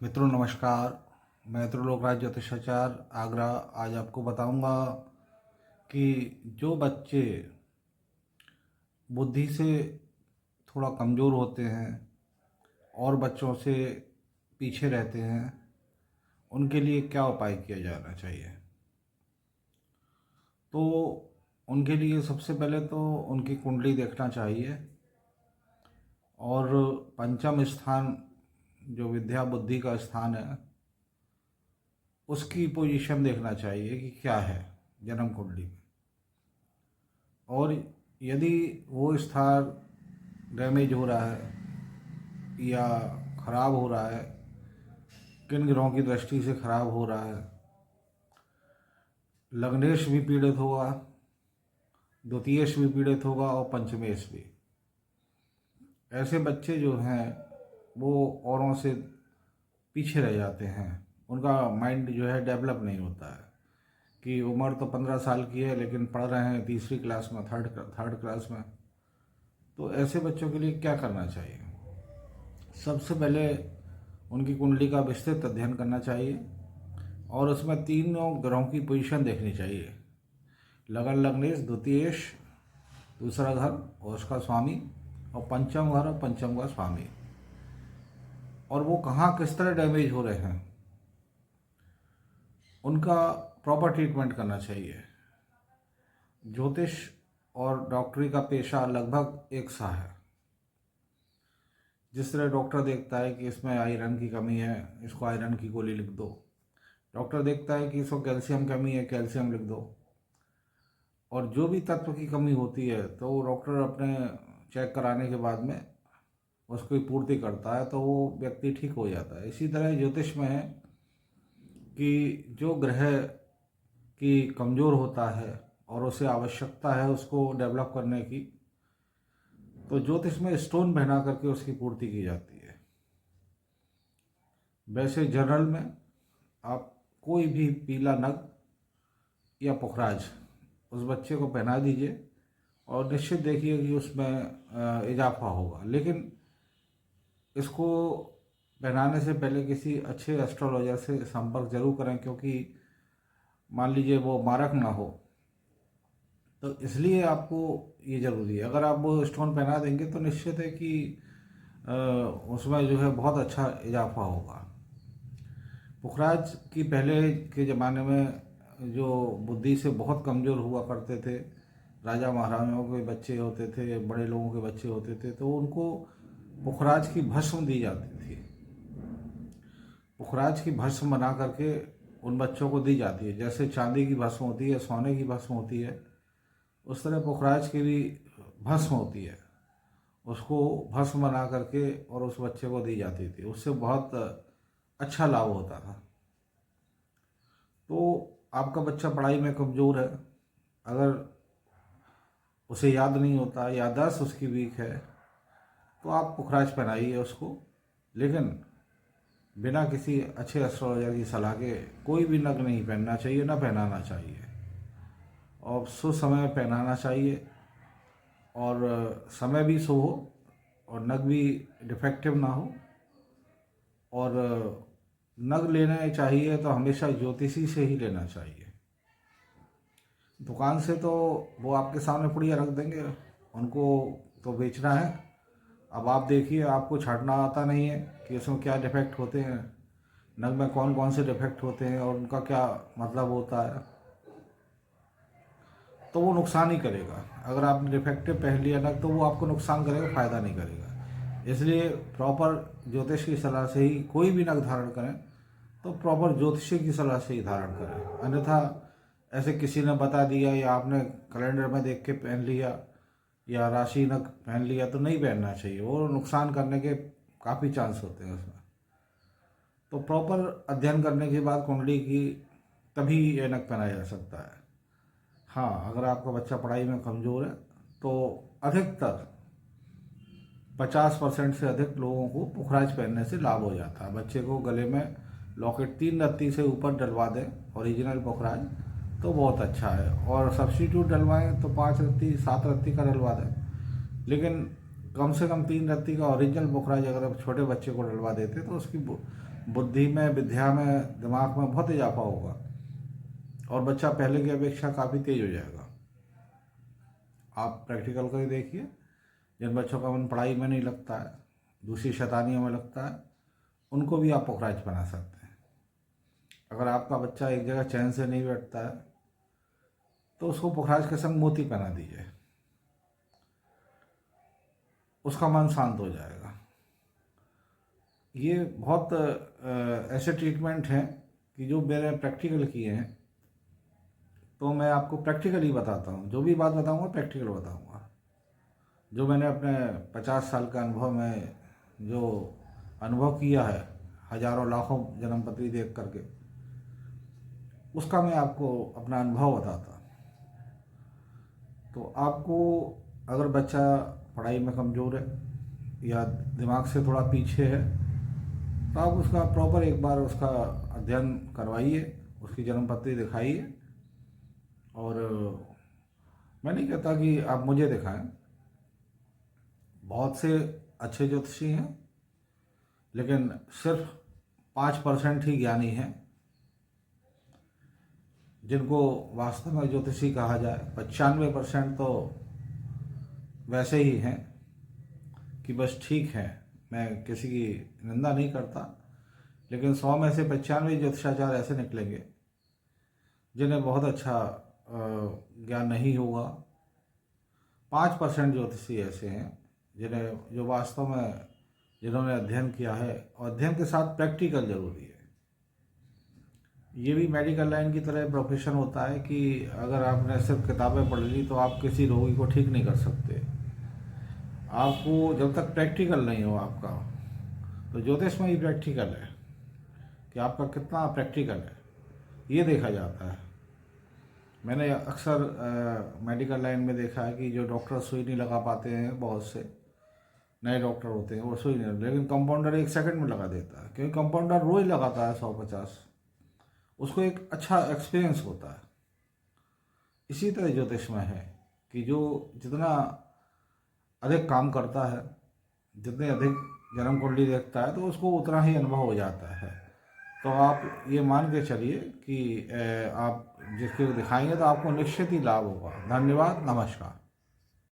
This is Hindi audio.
मित्रों नमस्कार। मैं त्रिलोकराज ज्योतिषाचार्य आगरा आज आपको बताऊंगा कि जो बच्चे बुद्धि से थोड़ा कमज़ोर होते हैं और बच्चों से पीछे रहते हैं उनके लिए क्या उपाय किया जाना चाहिए। तो उनके लिए सबसे पहले तो उनकी कुंडली देखना चाहिए और पंचम स्थान जो विद्या बुद्धि का स्थान है उसकी पोजीशन देखना चाहिए कि क्या है जन्म कुंडली में। और यदि वो स्थान डैमेज हो रहा है या ख़राब हो रहा है, किन ग्रहों की दृष्टि से ख़राब हो रहा है, लग्नेश भी पीड़ित होगा, द्वितीयेश भी पीड़ित होगा और पंचमेश भी, ऐसे बच्चे जो हैं वो औरों से पीछे रह जाते हैं। उनका माइंड जो है डेवलप नहीं होता है कि उम्र तो 15 साल की है लेकिन पढ़ रहे हैं तीसरी क्लास में, थर्ड क्लास में। तो ऐसे बच्चों के लिए क्या करना चाहिए? सबसे पहले उनकी कुंडली का विस्तृत अध्ययन करना चाहिए और उसमें तीनों ग्रहों की पोजीशन देखनी चाहिए। लगन लग्नेश द्वितीयेश दूसरा घर और उसका स्वामी, और पंचम घर और पंचम का स्वामी, और वो कहाँ किस तरह डैमेज हो रहे हैं उनका प्रॉपर ट्रीटमेंट करना चाहिए। ज्योतिष और डॉक्टरी का पेशा लगभग एक सा है। जिस तरह डॉक्टर देखता है कि इसमें आयरन की कमी है, इसको आयरन की गोली लिख दो। डॉक्टर देखता है कि इसको कैल्शियम कमी है, कैल्शियम लिख दो। और जो भी तत्व की कमी होती है तो डॉक्टर अपने चेक कराने के बाद में उसकी पूर्ति करता है तो वो व्यक्ति ठीक हो जाता है। इसी तरह ज्योतिष में है कि जो ग्रह की कमज़ोर होता है और उसे आवश्यकता है उसको डेवलप करने की, तो ज्योतिष में स्टोन पहना करके उसकी पूर्ति की जाती है। वैसे जनरल में आप कोई भी पीला नग या पुखराज उस बच्चे को पहना दीजिए और निश्चित देखिए कि उसमें इजाफा होगा। लेकिन इसको पहनाने से पहले किसी अच्छे एस्ट्रोलॉजर से संपर्क जरूर करें, क्योंकि मान लीजिए वो मारक ना हो, तो इसलिए आपको ये ज़रूरी है। अगर आप वो स्टोन पहना देंगे तो निश्चित है कि उसमें जो है बहुत अच्छा इजाफा होगा। पुखराज की पहले के ज़माने में जो बुद्धि से बहुत कमज़ोर हुआ करते थे, राजा महाराजाओं के बच्चे होते थे, बड़े लोगों के बच्चे होते थे, तो उनको पुखराज की भस्म दी जाती थी। पुखराज की भस्म बना करके उन बच्चों को दी जाती है। जैसे चांदी की भस्म होती है, सोने की भस्म होती है, उस तरह पुखराज की भी भस्म होती है। उसको भस्म बना करके और उस बच्चे को दी जाती थी। उससे बहुत अच्छा लाभ होता था। तो आपका बच्चा पढ़ाई में कमज़ोर है, अगर उसे याद नहीं होता, याददाश्त उसकी वीक है, तो आप पुखराज पहनाइए उसको। लेकिन बिना किसी अच्छे एस्ट्रोलॉजर की सलाह के कोई भी नग नहीं पहनना चाहिए, ना पहनाना चाहिए। और शुभ समय पहनाना चाहिए और समय भी शुभ हो और नग भी डिफेक्टिव ना हो। और नग लेना चाहिए तो हमेशा ज्योतिषी से ही लेना चाहिए। दुकान से तो वो आपके सामने पुड़िया रख देंगे, उनको तो बेचना है। अब आप देखिए, आपको छांटना आता नहीं है कि इसमें क्या डिफेक्ट होते हैं, नग में कौन कौन से डिफेक्ट होते हैं और उनका क्या मतलब होता है, तो वो नुकसान ही करेगा। अगर आपने डिफेक्टिव पहन लिया नग तो वो आपको नुकसान करेगा, फ़ायदा नहीं करेगा। इसलिए प्रॉपर ज्योतिष की सलाह से ही कोई भी नग धारण करें तो प्रॉपर ज्योतिषी की सलाह से ही धारण करें। अन्यथा ऐसे किसी ने बता दिया या आपने कैलेंडर में देख के पहन लिया या राशि नग पहन लिया तो नहीं पहनना चाहिए, वो नुकसान करने के काफ़ी चांस होते हैं उसमें। तो प्रॉपर अध्ययन करने के बाद कुंडली की तभी ये नग पहनाया जा सकता है। हाँ, अगर आपका बच्चा पढ़ाई में कमज़ोर है तो अधिकतर 50% से अधिक लोगों को पुखराज पहनने से लाभ हो जाता है। बच्चे को गले में लॉकेट 3 रत्ती से ऊपर डलवा दें ओरिजिनल पुखराज तो बहुत अच्छा है, और सब्स्टिट्यूट डलवाएं तो 5 रत्ती 7 रत्ती का डलवा दें। लेकिन कम से कम 3 रत्ती का ओरिजिनल पुखराज अगर आप छोटे बच्चे को डलवा देते तो उसकी बुद्धि में, विद्या में, दिमाग में बहुत इजाफा होगा और बच्चा पहले की अपेक्षा काफ़ी तेज हो जाएगा। आप प्रैक्टिकल करके देखिए, जिन बच्चों का मन पढ़ाई में नहीं लगता है, दूसरी शैतानियों में लगता है, उनको भी आप पुखराज बना सकते हैं। अगर आपका बच्चा एक जगह चैन से नहीं बैठता है तो उसको पुखराज के संग मोती पहना दीजिए, उसका मन शांत हो जाएगा। ये बहुत ऐसे ट्रीटमेंट हैं कि जो मैंने प्रैक्टिकल किए हैं, तो मैं आपको प्रैक्टिकली बताता हूँ। जो भी बात बताऊँगा प्रैक्टिकल बताऊँगा। जो मैंने अपने 50 साल का अनुभव में जो अनुभव किया है, हजारों लाखों जन्मपत्री देख करके, उसका मैं आपको अपना अनुभव बताता। तो आपको अगर बच्चा पढ़ाई में कमज़ोर है या दिमाग से थोड़ा पीछे है, तो आप उसका प्रॉपर एक बार उसका अध्ययन करवाइए, उसकी जन्मपत्री दिखाइए। और मैं नहीं कहता कि आप मुझे दिखाएं, बहुत से अच्छे ज्योतिषी हैं, लेकिन सिर्फ 5% ही ज्ञानी हैं जिनको वास्तव में ज्योतिषी कहा जाए। 95% तो वैसे ही हैं कि बस ठीक है। मैं किसी की निंदा नहीं करता, लेकिन 100 में से 95 ज्योतिषाचार्य ऐसे निकलेंगे जिन्हें बहुत अच्छा ज्ञान नहीं होगा। 5% ज्योतिषी ऐसे हैं जो वास्तव में जिन्होंने अध्ययन किया है, और अध्ययन के साथ प्रैक्टिकल जरूरी है। ये भी मेडिकल लाइन की तरह प्रोफेशन होता है कि अगर आपने सिर्फ किताबें पढ़ ली तो आप किसी रोगी को ठीक नहीं कर सकते। आपको जब तक प्रैक्टिकल नहीं हो आपका, तो ज्योतिष में ही प्रैक्टिकल है कि आपका कितना प्रैक्टिकल है, ये देखा जाता है। मैंने अक्सर मेडिकल लाइन में देखा है कि जो डॉक्टर सुई नहीं लगा पाते हैं, बहुत से नए डॉक्टर होते हैं वो सुई नहीं, लेकिन कंपाउंडर 1 सेकंड में लगा देता है, क्योंकि कंपाउंडर रोज लगाता है 150, उसको एक अच्छा एक्सपीरियंस होता है। इसी तरह ज्योतिष में है कि जो जितना अधिक काम करता है, जितने अधिक जन्म कुंडली देखता है, तो उसको उतना ही अनुभव हो जाता है। तो आप ये मान के चलिए कि आप जिसको दिखाएंगे तो आपको निश्चित ही लाभ होगा। धन्यवाद, नमस्कार।